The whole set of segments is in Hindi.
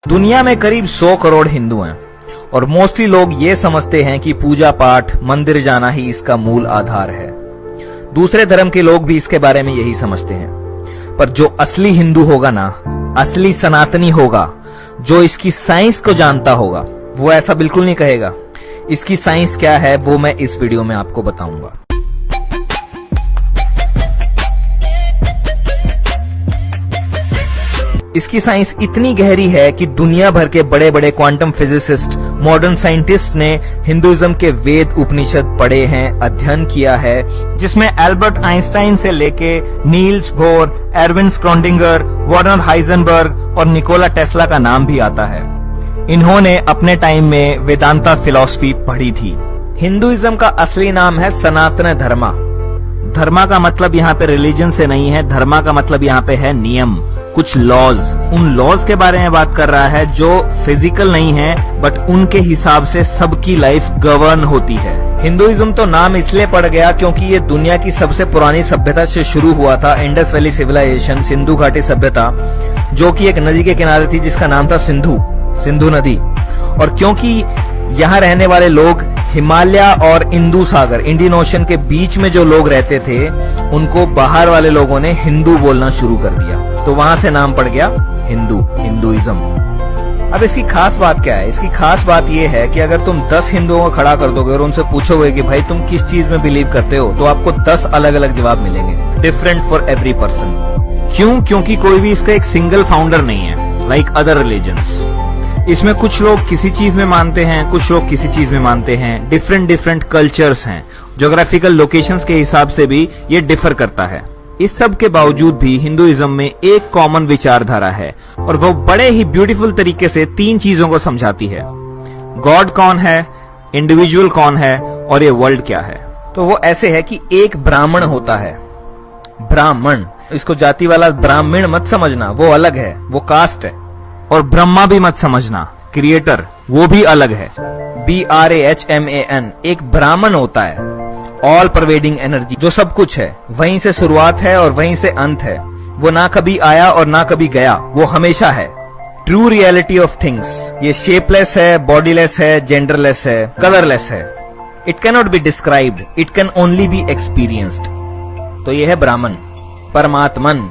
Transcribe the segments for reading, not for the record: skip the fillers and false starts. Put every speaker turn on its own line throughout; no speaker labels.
दुनिया में करीब 100 करोड़ हिंदू हैं और मोस्टली लोग ये समझते हैं कि पूजा पाठ मंदिर जाना ही इसका मूल आधार है। दूसरे धर्म के लोग भी इसके बारे में यही समझते हैं, पर जो असली हिंदू होगा ना, असली सनातनी होगा, जो इसकी साइंस को जानता होगा, वो ऐसा बिल्कुल नहीं कहेगा। इसकी साइंस क्या है वो मैं इस वीडियो में आपको बताऊंगा। इसकी साइंस इतनी गहरी है कि दुनिया भर के बड़े बड़े क्वांटम फिजिसिस्ट, मॉडर्न साइंटिस्ट ने हिंदुइज्म के वेद उपनिषद पढ़े हैं, अध्ययन किया है, जिसमें एल्बर्ट आइंस्टाइन से लेके Niels Bohr, Erwin Schrödinger, Werner Heisenberg और निकोला टेस्ला का नाम भी आता है। इन्होंने अपने टाइम में वेदांता फिलॉसफी पढ़ी थी। हिंदुइज्म का असली नाम है सनातन धर्मा। धर्मा का मतलब यहाँ पे रिलीजन से नहीं है, धर्मा का मतलब यहाँ पे है नियम, कुछ लॉज। उन लॉज के बारे में बात कर रहा है जो फिजिकल नहीं है, बट उनके हिसाब से सबकी लाइफ गवर्न होती है। हिंदुइज्म तो नाम इसलिए पड़ गया क्योंकि ये दुनिया की सबसे पुरानी सभ्यता से शुरू हुआ था, इंडस वैली सिविलाइजेशन, सिंधु घाटी सभ्यता, जो कि एक नदी के किनारे थी जिसका नाम था सिंधु नदी। और क्योंकि यहाँ रहने वाले लोग हिमालय और इंदु सागर, इंडियन ओशन के बीच में जो लोग रहते थे, उनको बाहर वाले लोगों ने हिंदू बोलना शुरू कर दिया, तो वहां से नाम पड़ गया हिंदुइज्म। अब इसकी खास बात क्या है? इसकी खास बात यह है कि अगर तुम 10 हिंदुओं को खड़ा कर दोगे और उनसे पूछोगे कि भाई तुम किस चीज में बिलीव करते हो, तो आपको 10 अलग अलग जवाब मिलेंगे, डिफरेंट फॉर एवरी पर्सन। क्यों? क्योंकि कोई भी इसका एक सिंगल फाउंडर नहीं है, लाइक अदर रिलीजन्स। इसमें कुछ लोग किसी चीज में मानते हैं, कुछ लोग किसी चीज में मानते हैं, डिफरेंट कल्चर्स हैं, ज्योग्राफिकल लोकेशंस के हिसाब से भी ये डिफर करता है। इस सब के बावजूद भी हिंदुइज्म में एक कॉमन विचारधारा है और वो बड़े ही ब्यूटीफुल तरीके से 3 चीजों को समझाती है। गॉड कौन है, इंडिविजुअल कौन है और ये वर्ल्ड क्या है। तो वो ऐसे है कि एक ब्राह्मण होता है, ब्राह्मण, इसको जाति वाला ब्राह्मण मत समझना, वो अलग है, वो कास्ट है। और ब्रह्मा भी मत समझना, क्रिएटर, वो भी अलग है, BRAHMAN। एक ब्राह्मण होता है ऑल परवेडिंग एनर्जी, जो सब कुछ है, वहीं से शुरुआत है और वहीं से अंत है। वो ना कभी आया और ना कभी गया, वो हमेशा है। True reality of things. ये शेपलेस है, बॉडीलेस है, जेंडरलेस है, कलरलेस है। It can not be described, it can only be experienced. तो ये है ब्राह्मण, परमात्मन।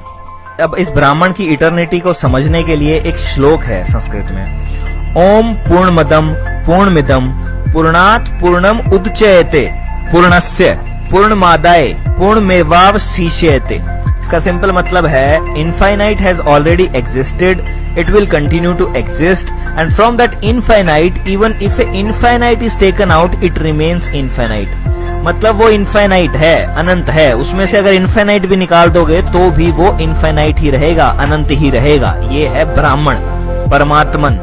अब इस ब्राह्मण की इटर्निटी को समझने के लिए एक श्लोक है संस्कृत में, ओम पूर्णमदम पूर्णमिदम पूर्णात् पूर्णम उदच्यते पूर्णस्य पूर्णमादाय पूर्णमेवावशिष्यते। इसका सिंपल मतलब है, infinite has already existed, it will continue to exist, and from that infinite even if a infinite is taken out it remains infinite. मतलब वो इनफाइनाइट है, अनंत है, उसमें से अगर इनफाइनाइट भी निकाल दोगे तो भी वो इनफाइनाइट ही रहेगा, अनंत ही रहेगा। ये है ब्राह्मण, परमात्मन।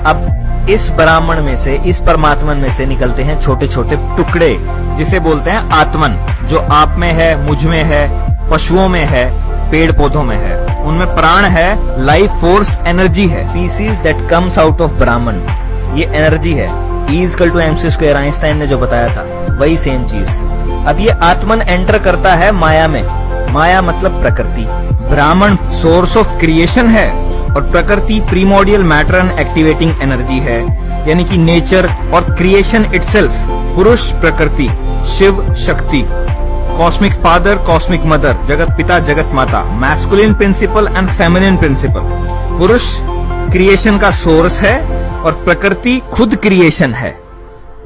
अब इस ब्राह्मण में से, इस परमात्मन में से निकलते हैं छोटे छोटे टुकड़े, जिसे बोलते हैं आत्मन, जो आप में है, मुझ में है, पशुओं में है, पेड़ पौधों में है। उनमें प्राण है, लाइफ फोर्स, एनर्जी है। Pieces that comes out of Brahman, ये एनर्जी है। E=mc², आइंस्टाइन ने जो बताया था, वही सेम चीज। अब ये आत्मन एंटर करता है माया में। माया मतलब प्रकृति। ब्राह्मण सोर्स ऑफ क्रिएशन है और प्रकृति primordial matter and activating energy है, यानी कि नेचर और क्रिएशन इटसेल्फ। पुरुष प्रकृति, Shiv Shakti, cosmic father, cosmic mother, जगत पिता, जगत माता, masculine principle and feminine principle. पुरुष क्रिएशन का सोर्स है और प्रकृति खुद क्रिएशन है।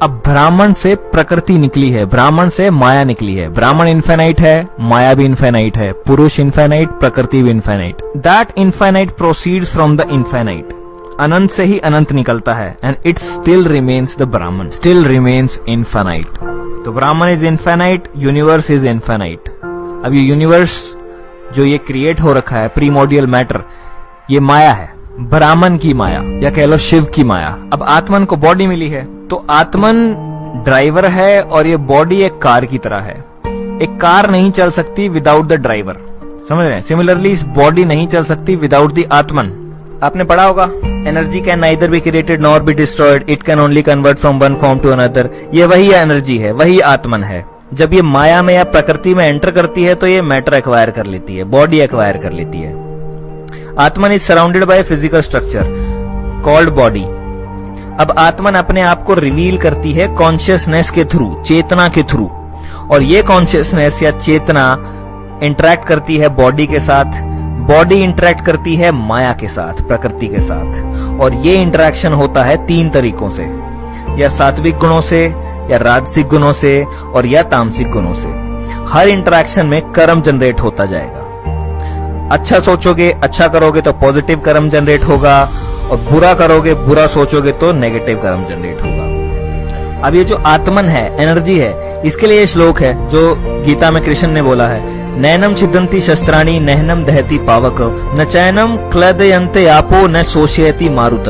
अब ब्राह्मण से प्रकृति निकली है, ब्राह्मण से माया निकली है। ब्राह्मण इनफाइनाइट है, माया भी इनफाइनाइट है, पुरुष इनफाइनाइट, प्रकृति भी infinite. That infinite proceeds from the infinite. अनंत से ही अनंत निकलता है, and it still remains the Brahman, still remains infinite. तो Brahman is infinite, universe is infinite. अब ये यूनिवर्स जो ये क्रिएट हो रखा है, प्रीमोडियल मैटर, ये माया है, ब्राह्मण की माया, या कह लो शिव की माया। अब आत्मन को बॉडी मिली है, तो आत्मन ड्राइवर है और ये बॉडी एक कार की तरह है। एक कार नहीं चल सकती विदाउट द ड्राइवर, समझ रहे हैं? सिमिलरली इस बॉडी नहीं चल सकती विदाउट द आत्मन। आपने पढ़ा होगा, energy can neither be created nor be destroyed, it can only convert from one form to another. ये वही एनर्जी है, वही आत्मन है। जब ये माया में या प्रकृति में एंटर करती है तो ये मैटर एक्वायर कर लेती है, बॉडी एक्वायर कर लेती है। आत्मन is surrounded by physical structure. Called body. अब आत्मन अपने आप को रिवील करती है कॉन्शियसनेस के थ्रू, चेतना के थ्रू, और ये कॉन्शियसनेस या चेतना इंटरेक्ट करती है बॉडी के साथ, बॉडी इंटरेक्ट करती है माया के साथ, प्रकृति के साथ। और ये इंटरेक्शन होता है 3 तरीकों से, या सात्विक गुणों से, या राजसिक गुणों से, और या तामसिक गुणों से। हर इंटरेक्शन में कर्म जनरेट होता जाएगा। अच्छा सोचोगे, अच्छा करोगे तो पॉजिटिव कर्म जनरेट होगा, और बुरा करोगे, बुरा सोचोगे तो नेगेटिव कर्म जनरेट होगा। अब ये जो आत्मन है, एनर्जी है, इसके लिए ये श्लोक है जो गीता में कृष्ण ने बोला है, नैनम छिदंती शस्त्राणि नैनम दहती पावक न चैनम क्लदयन्ते आपो न शोषयति मारुत।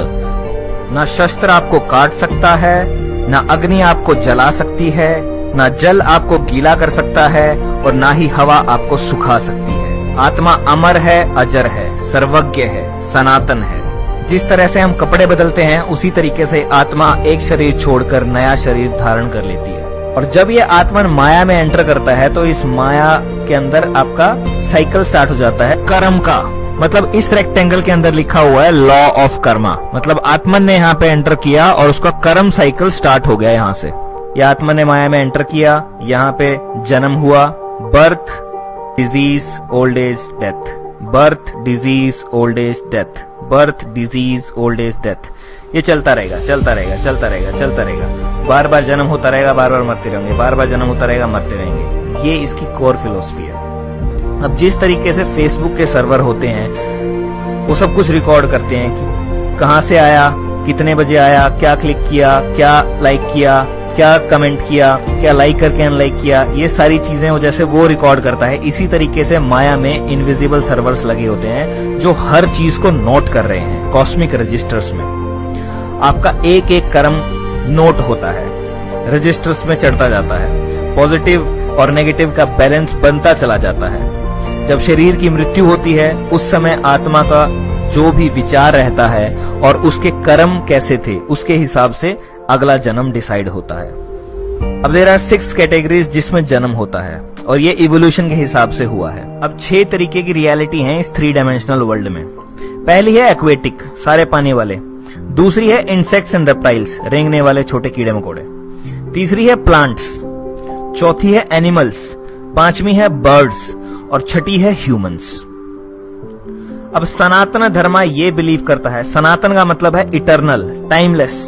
न शस्त्र आपको काट सकता है, न अग्नि आपको जला सकती है, न जल आपको गीला कर सकता है, और न ही हवा आपको सुखा सकती है। आत्मा अमर है, अजर है, सर्वज्ञ है, सनातन है। जिस तरह से हम कपड़े बदलते हैं उसी तरीके से आत्मा एक शरीर छोड़कर नया शरीर धारण कर लेती है। और जब ये आत्मन माया में एंटर करता है तो इस माया के अंदर आपका साइकिल स्टार्ट हो जाता है कर्म का। मतलब इस रेक्टेंगल के अंदर लिखा हुआ है लॉ ऑफ कर्मा। मतलब आत्मन ने यहाँ पे एंटर किया और उसका कर्म साइकिल स्टार्ट हो गया यहाँ से। यह आत्मन ने माया में एंटर किया, यहाँ पे जन्म हुआ, birth, disease, old age, death, birth, disease, old age, death, birth, disease, old age, death. ये चलता रहेगा, चलता रहेगा, चलता रहेगा, चलता रहेगा। बार बार जन्म होता रहेगा, बार बार मरते रहेंगे, बार बार जन्म होता रहेगा, मरते रहेंगे। ये इसकी कोर फिलोसफी है। अब जिस तरीके से फेसबुक के सर्वर होते हैं वो सब कुछ रिकॉर्ड करते हैं कि कहां से आया, कितने बजे आया, क्या क्लिक किया, क्या लाइक किया, क्या कमेंट किया, क्या लाइक करके अनलाइक किया, ये सारी चीजें वो जैसे वो रिकॉर्ड करता है। इसी तरीके से माया में इनविजिबल सर्वर्स लगे होते हैं जो हर चीज को नोट कर रहे हैं कॉस्मिक रजिस्टर्स में। आपका एक एक कर्म नोट होता है, रजिस्टर्स में चढ़ता जाता है, पॉजिटिव और नेगेटिव का बैलेंस बनता चला जाता है। जब शरीर की मृत्यु होती है उस समय आत्मा का जो भी विचार रहता है और उसके कर्म कैसे थे उसके हिसाब से अगला जन्म डिसाइड होता है। अब देयर आर 6 कैटेगरीज जिसमें जन्म होता है और ये इवोल्यूशन के हिसाब से हुआ है। अब 6 तरीके की रियलिटी है इस 3 डायमेंशनल वर्ल्ड में। पहली है एक्वेटिक, सारे पानी वाले। दूसरी है इंसेक्ट्स एंड रेप्टाइल्स, रेंगने वाले छोटे कीड़े मकोड़े। तीसरी है प्लांट्स। चौथी है एनिमल्स। पांचवी है बर्ड्स और छठी है ह्यूमंस। अब सनातन धर्म ये बिलीव करता है, सनातन का मतलब है इटर्नल, टाइमलेस।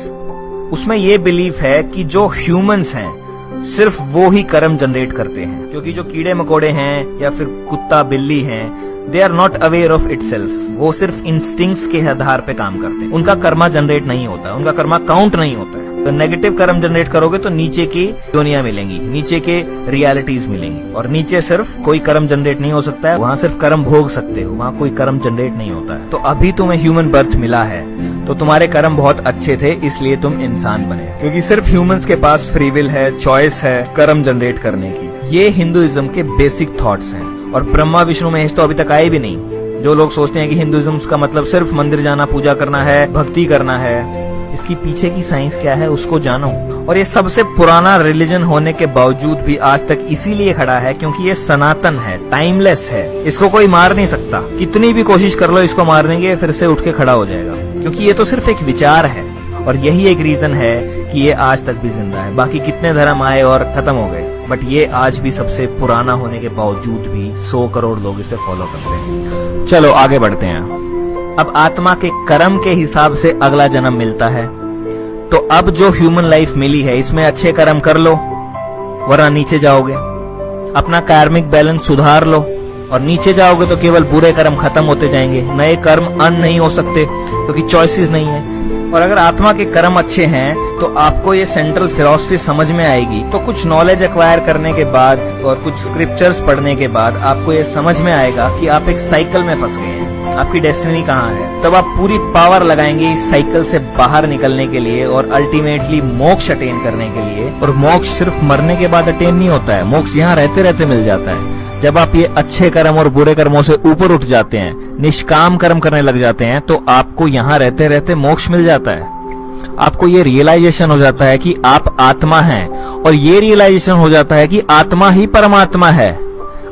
उसमें ये बिलीफ है कि जो ह्यूमंस हैं सिर्फ वो ही कर्म जनरेट करते हैं, क्योंकि जो कीड़े मकोड़े हैं या फिर कुत्ता बिल्ली हैं, they are not aware of itself. वो सिर्फ इंस्टिंक्ट्स के आधार पे काम करते हैं, उनका कर्मा जनरेट नहीं होता, उनका कर्मा काउंट नहीं होता है। तो नेगेटिव कर्म जनरेट करोगे तो नीचे की दुनिया मिलेंगी, नीचे के रियलिटीज मिलेंगी, और नीचे सिर्फ कोई कर्म जनरेट नहीं हो सकता है, वहां सिर्फ कर्म भोग सकते हो, वहां कोई कर्म जनरेट नहीं होता है। तो अभी तुम्हें ह्यूमन बर्थ मिला है तो तुम्हारे कर्म बहुत अच्छे थे, इसलिए तुम इंसान बने, क्योंकि सिर्फ ह्यूमंस के पास फ्री विल है, चॉइस है कर्म जनरेट करने की। ये हिंदुइज्म के बेसिक थॉट्स हैं, और ब्रह्मा विष्णु महेश तो अभी तक आए भी नहीं। जो लोग सोचते हैं कि हिंदुइज्म का मतलब सिर्फ मंदिर जाना, पूजा करना है, भक्ति करना है, इसकी पीछे की साइंस क्या है उसको जानो। और ये सबसे पुराना रिलीजन होने के बावजूद भी आज तक इसीलिए खड़ा है क्योंकि ये सनातन है, टाइमलेस है, इसको कोई मार नहीं सकता। कितनी भी कोशिश कर लो इसको मारने की, फिर से उठ के खड़ा हो जाएगा, क्योंकि ये तो सिर्फ एक विचार है। और यही एक रीजन है कि ये आज तक भी जिंदा है। बाकी कितने धर्म आए और खत्म हो गए, बट ये आज भी सबसे पुराना होने के बावजूद भी 100 करोड़ लोग इसे फॉलो करते हैं। चलो आगे बढ़ते हैं। अब आत्मा के कर्म के हिसाब से अगला जन्म मिलता है। तो अब जो ह्यूमन लाइफ मिली है इसमें अच्छे कर्म कर लो, वरना नीचे जाओगे। अपना कार्मिक बैलेंस सुधार लो, और नीचे जाओगे तो केवल बुरे कर्म खत्म होते जाएंगे, नए कर्म अर्न नहीं हो सकते क्योंकि चॉइसेस नहीं है। और अगर आत्मा के कर्म अच्छे हैं तो आपको ये सेंट्रल फिलॉसफी समझ में आएगी। तो कुछ नॉलेज एक्वायर करने के बाद और कुछ स्क्रिप्चर्स पढ़ने के बाद आपको ये समझ में आएगा कि आप एक साइकिल में फंस गए हैं, आपकी डेस्टिनी कहाँ है। तब आप पूरी पावर लगाएंगे इस साइकिल से बाहर निकलने के लिए और अल्टीमेटली मोक्ष अटेन करने के लिए। और मोक्ष सिर्फ मरने के बाद अटेन नहीं होता है, मोक्ष यहाँ रहते रहते मिल जाता है। जब आप ये अच्छे कर्म और बुरे कर्मों से ऊपर उठ जाते हैं, निष्काम कर्म करने लग जाते हैं, तो आपको यहाँ रहते रहते मोक्ष मिल जाता है। आपको ये रियलाइजेशन हो जाता है कि आप आत्मा हैं, और ये रियलाइजेशन हो जाता है कि आत्मा ही परमात्मा है।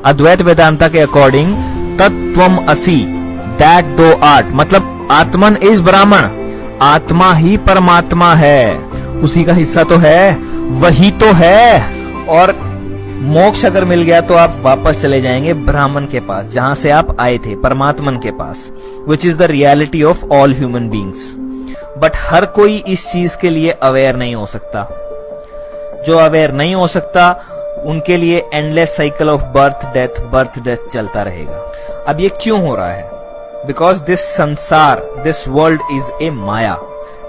अद्वैत वेदांता के अकॉर्डिंग तत्त्वम असि, दैट दो आर्ट, मतलब आत्मन इज ब्राह्मण, आत्मा ही परमात्मा है, उसी का हिस्सा तो है, वही तो है। और मोक्ष अगर मिल गया तो आप वापस चले जाएंगे ब्राह्मण के पास, जहां से आप आए थे, परमात्मन के पास, which is the reality of all human beings. But हर कोई इस चीज के लिए अवेयर नहीं हो सकता। जो अवेयर नहीं हो सकता उनके लिए endless cycle of birth death चलता रहेगा। अब ये क्यों हो रहा है? बिकॉज दिस संसार, this world is a Maya,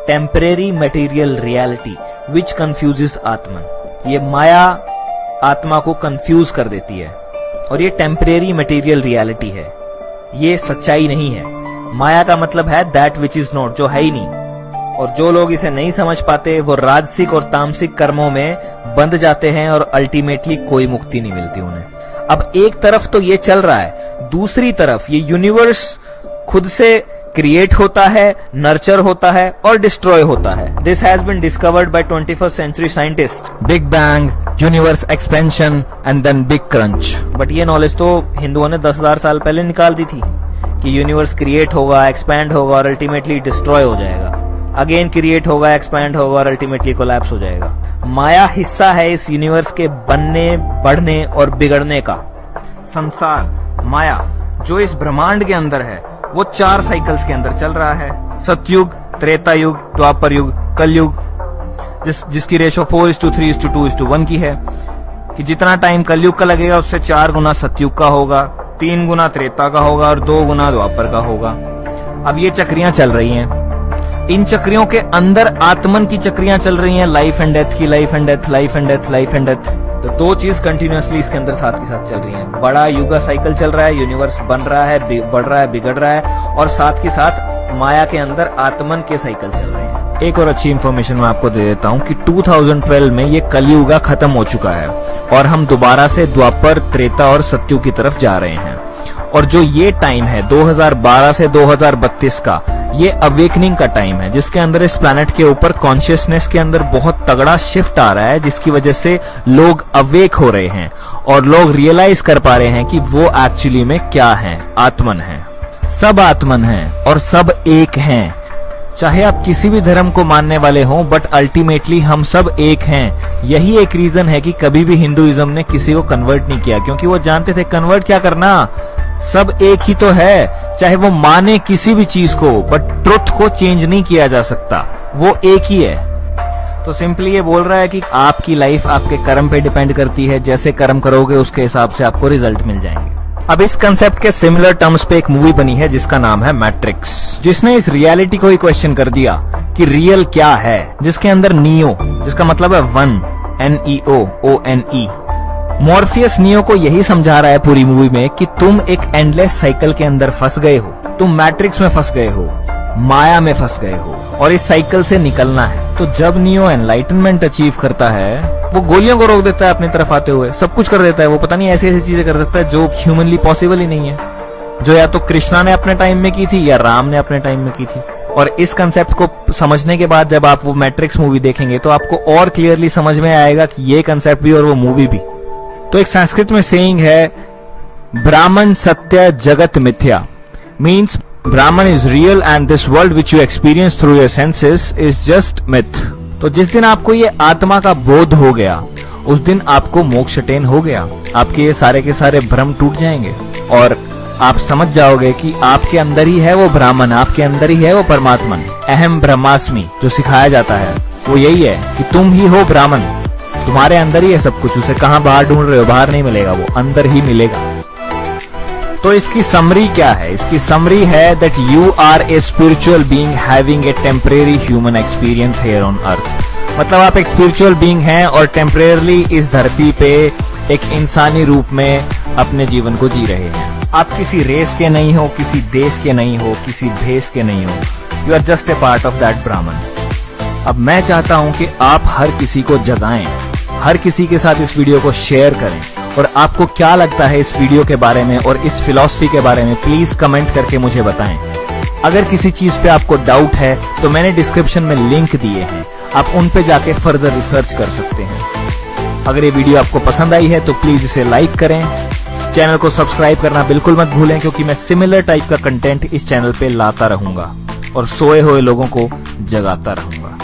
temporary material reality which confuses आत्मन। ये माया आत्मा को कंफ्यूज कर देती है, और ये टेम्परेरी मटेरियल रियलिटी है, ये सच्चाई नहीं है। माया का मतलब है दैट विच इज नॉट, जो है ही नहीं। और जो लोग इसे नहीं समझ पाते वो राजसिक और तामसिक कर्मों में बंध जाते हैं और अल्टीमेटली कोई मुक्ति नहीं मिलती उन्हें। अब एक तरफ तो ये चल रहा है, दूसरी तरफ ये यूनिवर्स खुद से क्रिएट होता है, नर्चर होता है और डिस्ट्रॉय होता है। This has been discovered by 21st century scientist. Big bang, universe expansion and then big crunch. But ये नॉलेज तो हिंदुओं ने 10,000 साल पहले निकाल दी थी कि यूनिवर्स क्रिएट होगा, एक्सपैंड होगा और अल्टीमेटली डिस्ट्रॉय हो जाएगा, अगेन क्रिएट होगा, एक्सपैंड होगा और अल्टीमेटली कोलैप्स हो जाएगा। माया हिस्सा है इस यूनिवर्स के बनने, बढ़ने और बिगड़ने का। संसार, माया, जो इस ब्रह्मांड के अंदर है, वो 4 साइकिल्स के अंदर चल रहा है। सतयुग, त्रेता युग, द्वापर युग, कलयुग, जिसकी रेशो 4:3:2:1 की है, कि जितना टाइम कलयुग का लगेगा उससे 4 गुना सतयुग का होगा, 3 गुना त्रेता का होगा और 2 गुना द्वापर का होगा। अब ये चक्रियां चल रही हैं, इन चक्रियों के अंदर आत्मन की चक्रियां चल रही हैं, लाइफ एंड डेथ की, life and death, life and death, life and death. तो 2 चीज कंटिन्यूअसली इसके अंदर साथ के साथ चल रही हैं। बड़ा युग साइकिल चल रहा है, यूनिवर्स बन रहा है, बढ़ रहा है, बिगड़ रहा है, और साथ के साथ माया के अंदर आत्मन के साइकिल चल रहे हैं। एक और अच्छी इंफॉर्मेशन मैं आपको दे देता हूं कि 2012 में ये कलयुग खत्म हो चुका है और हम दोबारा से द्वापर, त्रेता और सतयुग की तरफ जा रहे हैं। और जो ये टाइम है 2012 से 2032 का, ये अवेकनिंग का टाइम है, जिसके अंदर इस प्लैनेट के ऊपर कॉन्शियसनेस के अंदर बहुत तगड़ा शिफ्ट आ रहा है, जिसकी वजह से लोग अवेक हो रहे हैं और लोग रियलाइज कर पा रहे हैं कि वो एक्चुअली में क्या है, आत्मन है। सब आत्मन है और सब एक हैं। चाहे आप किसी भी धर्म को मानने वाले हों, बट अल्टीमेटली हम सब एक हैं। यही एक रीजन है कि कभी भी हिंदुइज्म ने किसी को कन्वर्ट नहीं किया, क्योंकि वो जानते थे कन्वर्ट क्या करना, सब एक ही तो है। चाहे वो माने किसी भी चीज को, बट ट्रुथ को चेंज नहीं किया जा सकता, वो एक ही है। तो सिंपली ये बोल रहा है कि आपकी लाइफ आपके कर्म पे डिपेंड करती है, जैसे कर्म करोगे उसके हिसाब से आपको रिजल्ट मिल जाएंगे। अब इस कंसेप्ट के सिमिलर टर्म्स पे एक मूवी बनी है जिसका नाम है मैट्रिक्स, जिसने इस रियलिटी को ही क्वेश्चन कर दिया कि रियल क्या है, जिसके अंदर नियो, जिसका मतलब है 1, NEO, मॉर्फियस नियो को यही समझा रहा है पूरी मूवी में कि तुम एक एंडलेस साइकिल के अंदर फंस गए हो, तुम मैट्रिक्स में फंस गए हो, माया में फंस गए हो और इस साइकिल से निकलना है। तो जब नियो एनलाइटनमेंट अचीव करता है, वो गोलियों को रोक देता है अपनी तरफ आते हुए, सब कुछ कर देता है, वो पता नहीं ऐसी ऐसी चीजें कर सकता है जो ह्यूमनली पॉसिबल ही नहीं है, जो या तो कृष्णा ने अपने टाइम में की थी या राम ने अपने टाइम में की थी। और इस कंसेप्ट को समझने के बाद जब आप वो मैट्रिक्स मूवी देखेंगे तो आपको और क्लियरली समझ में आएगा कि ये कंसेप्ट भी और वो मूवी भी। तो एक संस्कृत में सेइंग है, ब्राह्मण सत्य जगत मिथ्या, means Brahman is real and this world which you experience through your senses is just myth। तो जिस दिन आपको ये आत्मा का बोध हो गया, उस दिन आपको मोक्ष अटेन हो गया, आपके ये सारे के सारे भ्रम टूट जाएंगे और आप समझ जाओगे कि आपके अंदर ही है वो ब्राह्मण, आपके अंदर ही है वो परमात्मन। अहम ब्रह्मास्मि जो सिखाया जाता है वो यही है कि तुम ही हो ब्राह्मण, तुम्हारे अंदर ही है सब कुछ, उसे कहाँ बाहर ढूंढ रहे हो, बाहर नहीं मिलेगा, वो अंदर ही मिलेगा। तो इसकी समरी क्या है? इसकी समरी है that you are a spiritual being having a temporary human experience here on earth. मतलब आप एक स्पिरिचुअल बीइंग हैं और टेम्परेरली इस धरती पे एक इंसानी रूप में अपने जीवन को जी रहे हैं। आप किसी रेस के नहीं हो, किसी देश के नहीं हो, किसी भेष के नहीं हो, you are just a part of that Brahman. अब मैं चाहता हूं कि आप हर किसी को जगाएं, हर किसी के साथ इस वीडियो को शेयर करें और आपको क्या लगता है इस वीडियो के बारे में और इस फिलॉसफी के बारे में प्लीज कमेंट करके मुझे बताएं। अगर किसी चीज पे आपको डाउट है तो मैंने डिस्क्रिप्शन में लिंक दिए हैं, आप उन पे जाके फर्दर रिसर्च कर सकते हैं। अगर ये वीडियो आपको पसंद आई है तो प्लीज इसे लाइक करें, चैनल को सब्सक्राइब करना बिल्कुल मत भूलें क्योंकि मैं सिमिलर टाइप का कंटेंट इस चैनल पे लाता रहूंगा। और सोए हुए लोगों को जगाता रहूंगा।